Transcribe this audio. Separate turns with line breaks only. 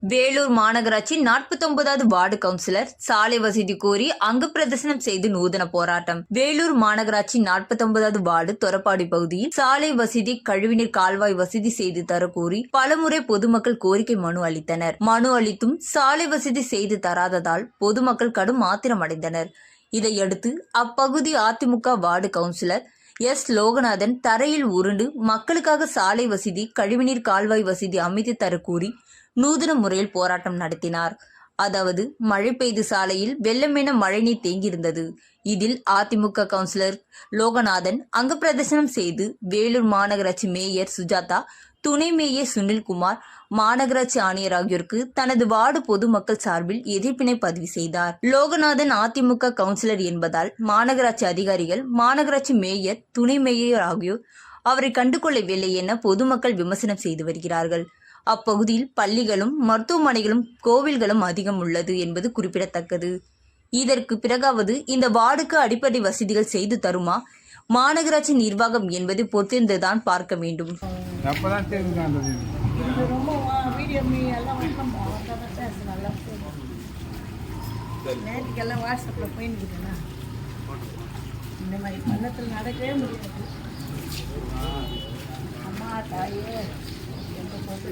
வேலூர் மாநகராட்சி 49வது ward councillor சாலை வசதி கோரி அங்கு பிரதர்சனம் செய்து நூதன போராட்டம். வேலூர் மாநகராட்சி 49வது வார்டு தொரப்பாடி பகுதியில் சாலை வசதி, கழிவுநீர் கால்வாய் வசதி செய்து தர கோரி பலமுறை பொதுமக்கள் கோரிக்கை மனு அளித்தனர். மனு அளித்தும் சாலை வசதி செய்து தராததால் பொதுமக்கள் கடும் ஆத்திரமடைந்தனர். இதையடுத்து அப்பகுதி AIADMK ward councillor S. Loganathan தரையில் உருண்டு மக்களுக்காக சாலை வசதி, கழிவுநீர் கால்வாய் வசதி அமைத்து தர கூறி நூதன முறையில் போராட்டம் நடத்தினார். அதாவது மழை பெய்து சாலையில் வெள்ளமென மழைநீர் தேங்கியிருந்தது. இதில் அதிமுக கவுன்சிலர் லோகநாதன் அங்க பிரதர்சனம் செய்து வேலூர் மாநகராட்சி மேயர் சுஜாதா, துணை மேயர் சுனில்குமார், மாநகராட்சி ஆணையர் ஆகியோருக்கு தனது வார்டு பொதுமக்கள் சார்பில் எதிர்ப்பினை பதிவு செய்தார். லோகநாதன் அதிமுக கவுன்சிலர் என்பதால் மாநகராட்சி அதிகாரிகள், மாநகராட்சி மேயர், துணை மேயர் ஆகியோர் அவரை கண்டுகொள்ளவில்லை என பொதுமக்கள் விமர்சனம் செய்து வருகிறார்கள். அப்பகுதியில் பள்ளிகளும், மருத்துவமனைகளும், கோவில்களும் அதிகம் உள்ளது என்பது குறிப்பிடத்தக்கது. இதற்கு பிறகாவது இந்த வார்டுக்கு அடிப்படை வசதிகள் செய்து தருமா மாநகராட்சி நிர்வாகம் என்பதை பொறுத்திருந்துதான் பார்க்க வேண்டும்.
நேற்றுக்கெல்லாம் வாட்ஸ்அப்பில் போயின்னு இந்த மாதிரி பள்ளத்தில் நடக்கவே முடியாது. அம்மா தாயே எந்த போட்டு